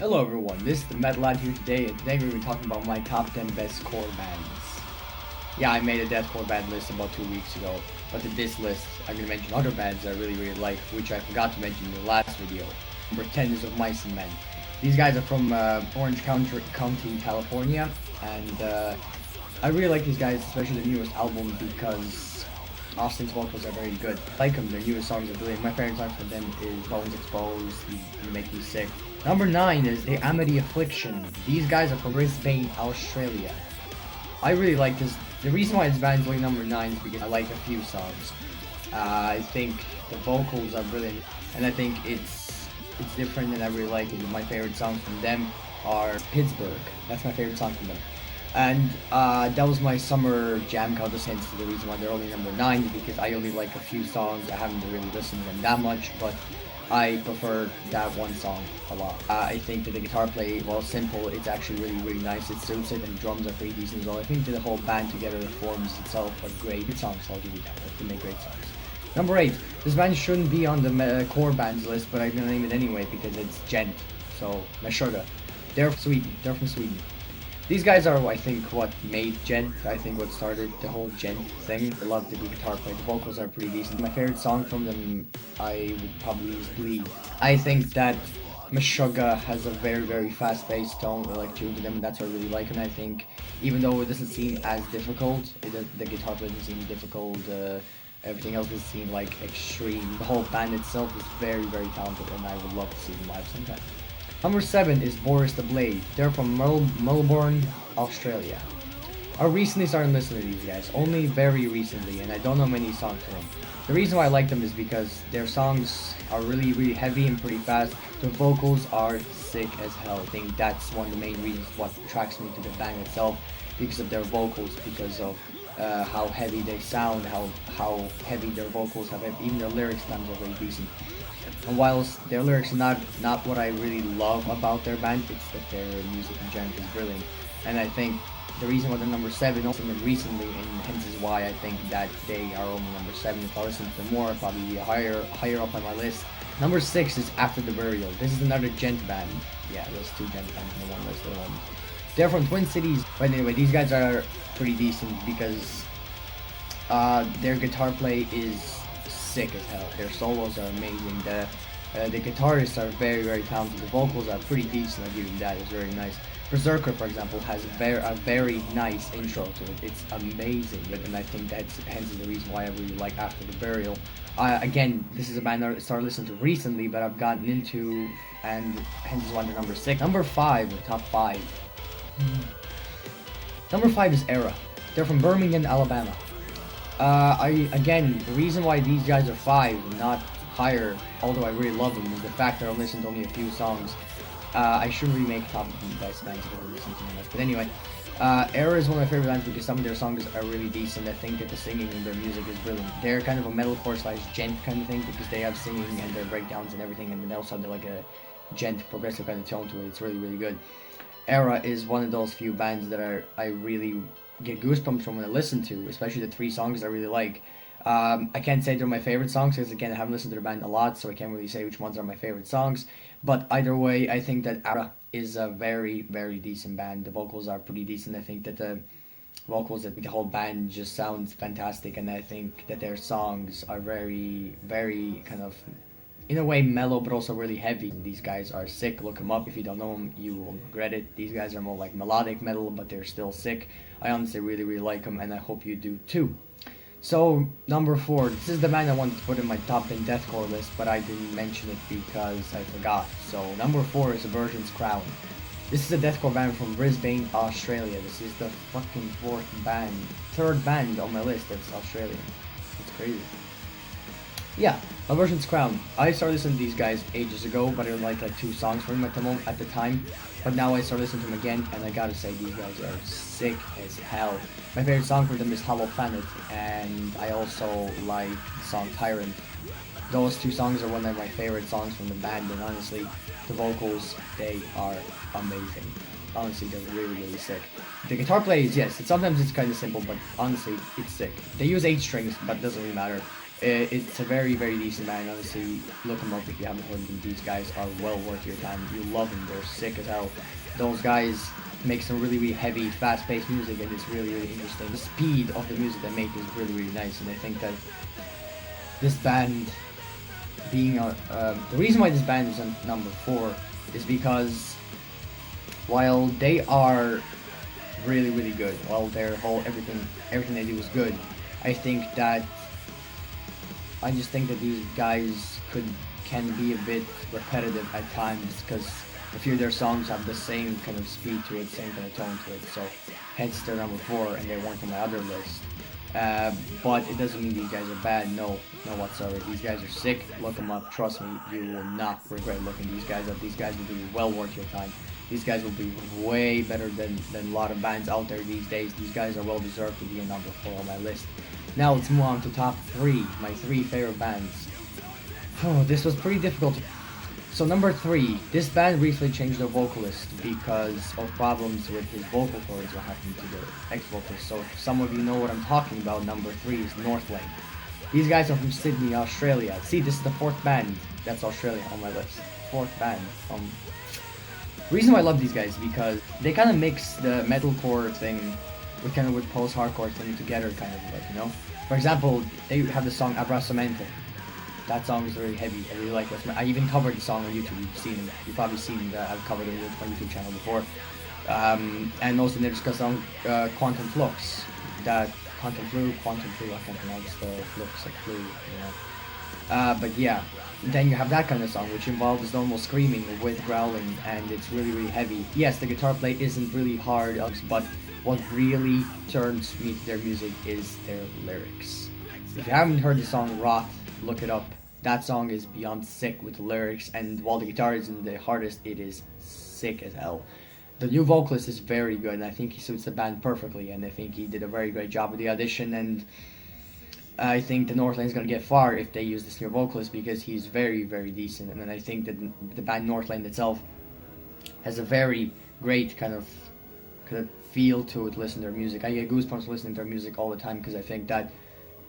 Hello everyone, this is the Metal Lad here today, and today we're going to be talking about my top 10 best core bands. Yeah, I made a Deathcore band list about 2 weeks ago, but in this list, I'm going to mention other bands I really like, which I forgot to mention in the last video. Number 10 is of Mice and Men. These guys are from Orange County, California, and I really like these guys, especially the newest album, because Austin's vocals are very good. I like them, their newest songs are brilliant. My favorite song from them is Bones Exposed, You Make Me Sick. Number 9 is The Amity Affliction. These guys are from Brisbane, Australia. I really like this. The reason why this band's only number 9 is because I like a few songs. I think the vocals are brilliant, and I think it's different, and I really like it. My favorite songs from them are Pittsburgh. That's my favorite song from them. And that was my summer jam contest, hence the reason why they're only number 9, because I only like a few songs. I haven't really listened to them that much, but I prefer that one song a lot. I think that the guitar play, while simple, it's actually really nice. It suits it, and the drums are pretty decent as well. I think that the whole band together forms itself a great songs, so I'll give you that. They make great songs. Number 8. This band shouldn't be on the core bands list, but I'm gonna name it anyway because it's Gent. So, Meshuggah. They're from Sweden. They're from Sweden. These guys are, I think, what made Gent. I think what started the whole Gent thing. I love the guitar play. The vocals are pretty decent. My favorite song from them, I would probably use Bleed. I think that Meshuggah has a very fast-paced tone, or like tune to them, and that's what I really like. And I think, even though it doesn't seem as difficult, the guitar play doesn't seem difficult. Everything else doesn't seem like extreme. The whole band itself is very talented, and I would love to see them live sometime. Number 7 is Boris the Blade. They're from Melbourne, Australia. I recently started listening to these guys, only very recently, and I don't know many songs from them. The reason why I like them is because their songs are really heavy and pretty fast. The vocals are sick as hell. I think that's one of the main reasons what attracts me to the band itself, because of their vocals, because of how heavy they sound, how heavy their vocals have. Even their lyrics sometimes are very decent. And whilst their lyrics are not what I really love about their band, it's that their music in general is brilliant. And I think the reason why they're number 7 also recently, and hence is why I think that they are only number 7. If I listen to them more, I'll probably be higher up on my list. Number 6 is After the Burial. This is another Gent band. Yeah, there's 2 Gent bands in the one list. They're from Twin Cities. But anyway, these guys are pretty decent because their guitar play is sick as hell. Their solos are amazing. The guitarists are very talented. The vocals are pretty decent. I'll give them that. It's very nice. Berserker, for example, has a very nice intro to it. It's amazing, and I think that's hence the reason why I really like After the Burial. Again, this is a band I started listening to recently, but I've gotten into, and hence is why they're number 6. Number 5, the top 5. Number 5 is Era. They're from Birmingham, Alabama. Again, the reason why these guys are 5 and not higher, although I really love them, is the fact that I've listened to only a few songs. I shouldn't really make top of the best bands if I listen to them much. But anyway, Era is one of my favorite bands because some of their songs are really decent. I think that the singing in their music is brilliant. They're kind of a metalcore / gent kind of thing because they have singing and their breakdowns and everything, and then they also have like a gent progressive kind of tone to it. It's really good. Era is one of those few bands that I really get goosebumps from when I listen to, especially the 3 songs I really like. I can't say they're my favorite songs because again I haven't listened to the band a lot, so I can't really say which ones are my favorite songs. But either way, I think that Era is a very decent band. The vocals are pretty decent. I think that the vocals, that the whole band just sounds fantastic, and I think that their songs are very kind of, in a way, mellow, but also really heavy. These guys are sick. Look them up. If you don't know them, you will regret it. These guys are more like melodic metal, but they're still sick. I honestly really like them, and I hope you do too. So, number 4. This is the band I wanted to put in my top 10 deathcore list, but I didn't mention it because I forgot. So, number 4 is Aversion's Crown. This is a deathcore band from Brisbane, Australia. This is the fucking 3rd band on my list that's Australian. It's crazy. Yeah, Aversion's Crown. I started listening to these guys ages ago, but I only liked like 2 songs from them at the time. But now I started listening to them again, and I gotta say these guys are sick as hell. My favorite song from them is Hollow Planet, and I also like the song Tyrant. Those 2 songs are one of my favorite songs from the band, and honestly, the vocals, they are amazing. Honestly, they're really sick. The guitar play is, yes, sometimes it's kind of simple, but honestly, it's sick. They use 8 strings, but it doesn't really matter. It's a very, very decent band. Honestly, look them up if you haven't heard them. These guys are well worth your time. You love them. They're sick as hell. Those guys make some really, really heavy, fast-paced music, and it's really, really interesting. The speed of the music they make is really, really nice, and I think that this band being the reason why this band is on number 4 is because while they are really, really good, while their whole everything they do is good, I just think that these guys can be a bit repetitive at times, because a few of their songs have the same kind of speed to it, same kind of tone to it. So hence they're number 4, and they weren't on my other list. But it doesn't mean these guys are bad. No whatsoever. These guys are sick. Look them up. Trust me, you will not regret looking these guys up. These guys will be well worth your time. These guys will be way better than a lot of bands out there these days. These guys are well deserved to be a number 4 on my list. Now let's move on to top 3, my 3 favorite bands. Oh, this was pretty difficult. So number 3, this band recently changed their vocalist because of problems with his vocal cords, what happened to the ex-vocalist. So if some of you know what I'm talking about, number 3 is Northlane. These guys are from Sydney, Australia. See, this is the 4th band that's Australia on my list. 4th band. Reason why I love these guys is because they kind of mix the metalcore thing with post-hardcore thing together, kind of like, you know. For example, they have the song Abrasamente. That song is very heavy. I really like it. I even covered the song on YouTube. You've probably seen that I've covered it on my YouTube channel before. And also they discussed on Quantum Flux. That Quantum Flu, I can't pronounce the flux like flu, you know. But yeah, then you have that kind of song which involves normal screaming with growling, and it's really, really heavy. Yes, the guitar play isn't really hard, but what really turns me to their music is their lyrics. If you haven't heard the song Roth, look it up. That song is beyond sick with the lyrics, and while the guitar isn't the hardest, it is sick as hell. The new vocalist is very good, and I think he suits the band perfectly, and I think he did a very great job with the audition, and I think the Northlane is going to get far if they use this new vocalist, because he's very, very decent, and then I think that the band Northlane itself has a very great kind of feel to it, listen to their music. I get goosebumps listening to their music all the time, because I think that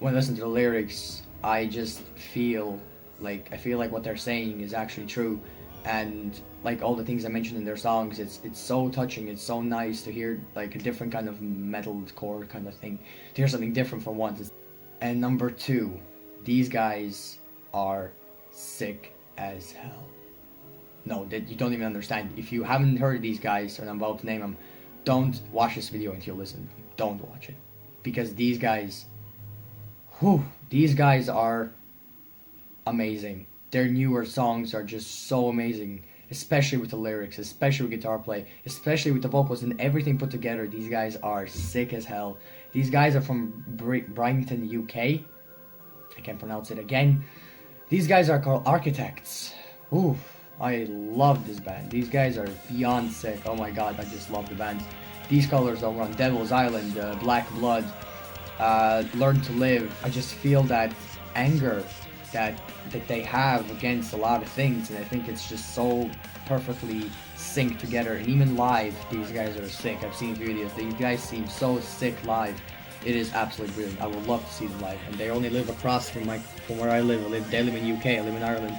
when I listen to the lyrics, I just feel like what they're saying is actually true, and like all the things I mentioned in their songs, it's so touching, it's so nice to hear like a different kind of metalcore kind of thing, to hear something different for once. And number 2, these guys are sick as hell. No, you don't even understand. If you haven't heard these guys, and I'm about to name them, don't watch this video until you listen. Don't watch it, because these guys are amazing. Their newer songs are just so amazing, especially with the lyrics, especially with guitar play, especially with the vocals and everything put together. These guys are sick as hell. These guys are from Brighton, UK. I can't pronounce it again. These guys are called Architects. Ooh, I love this band. These guys are beyond sick. Oh my god, I just love the band. These colors over on Devil's Island, Black Blood, Learn to Live. I just feel that anger that they have against a lot of things, and I think it's just so perfectly synced together. And even live, these guys are sick. I've seen videos. These guys seem so sick live. It is absolutely brilliant. I would love to see them live. And they only live across from where I live. They live in UK. I live in Ireland.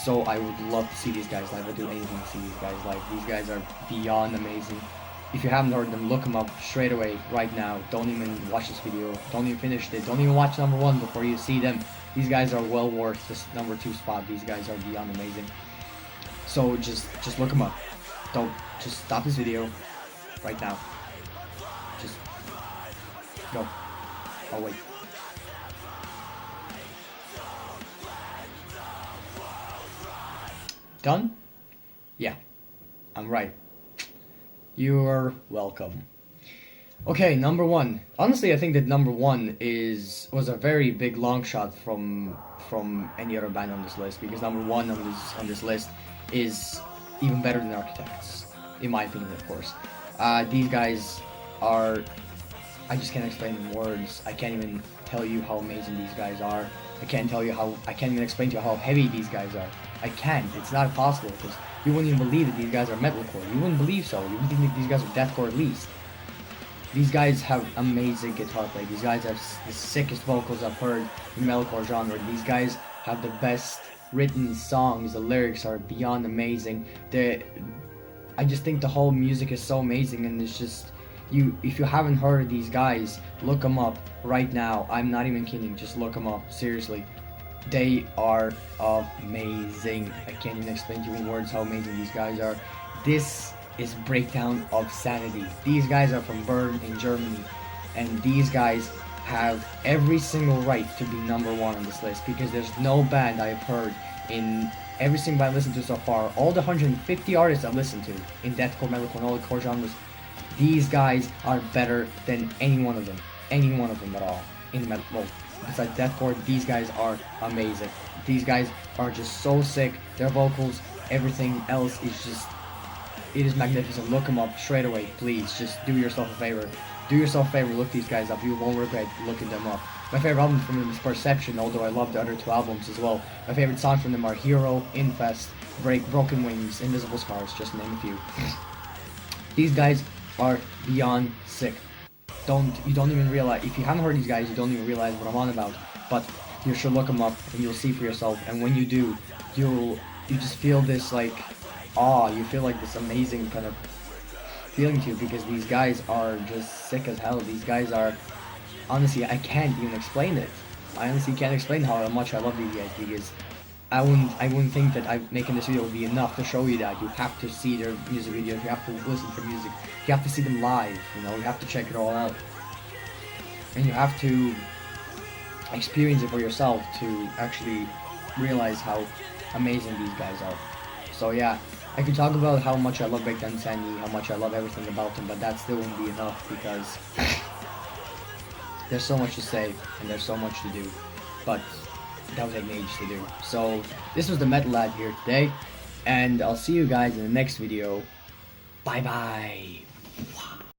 So I would love to see these guys live. I'd do anything to see these guys live. These guys are beyond amazing. If you haven't heard them, look them up straight away, right now. Don't even watch this video. Don't even finish it. Don't even watch number 1 before you see them. These guys are well worth this number 2 spot. These guys are beyond amazing. So just look them up. Don't just stop this video right now. Just go. Oh wait. Done? Yeah, I'm right. You're welcome. Okay, number 1. Honestly, I think that number 1 was a very big long shot from any other band on this list, because number 1 on this list is even better than Architects, in my opinion, of course. These guys are, I just can't explain in words. I can't even tell you how amazing these guys are. I can't even explain to you how heavy these guys are. I can't. It's not possible, because you wouldn't even believe that these guys are metalcore. You wouldn't believe so. You wouldn't think that these guys are deathcore at least. These guys have amazing guitar play. These guys have the sickest vocals I've heard in the metalcore genre. These guys have the best written songs. The lyrics are beyond amazing. I just think the whole music is so amazing, and it's just if you haven't heard of these guys, look them up right now. I'm not even kidding. Just look them up. Seriously. They are amazing. I can't even explain to you in words how amazing these guys are. This is Breakdown of Sanity. These guys are from Bern in Germany, and these guys have every single right to be #1 on this list, because there's no band I've heard in every single band I've listened to so far, all the 150 artists I've listened to in deathcore, metalcore, and all the core genres, these guys are better than any one of them at all in metal. Well, besides deathcore, these guys are amazing. These guys are just so sick. Their vocals, everything else is just, it is magnificent. Look them up straight away, please. Just do yourself a favor. Do yourself a favor, look these guys up. You won't regret looking them up. My favorite album from them is Perception, although I love the other 2 albums as well. My favorite songs from them are Hero, Infest, Broken Wings, Invisible Scars, just to name a few. These guys are beyond sick. You don't even realize, if you haven't heard these guys, you don't even realize what I'm on about. But you should look them up and you'll see for yourself. And when you do, you just feel this like awe. You feel like this amazing kind of feeling to you, because these guys are just sick as hell. These guys are, honestly, I can't even explain it. I honestly can't explain how much I love these guys, because I wouldn't think that making this video would be enough to show you that. You have to see their music videos, you have to listen to music, you have to see them live, you know, you have to check it all out. And you have to experience it for yourself to actually realize how amazing these guys are. So yeah, I could talk about how much I love Breakdown Sandy, how much I love everything about them, but that still wouldn't be enough, because there's so much to say and there's so much to do. But that would take me ages to do. So this was the Metal Lad here today, and I'll see you guys in the next video. Bye bye.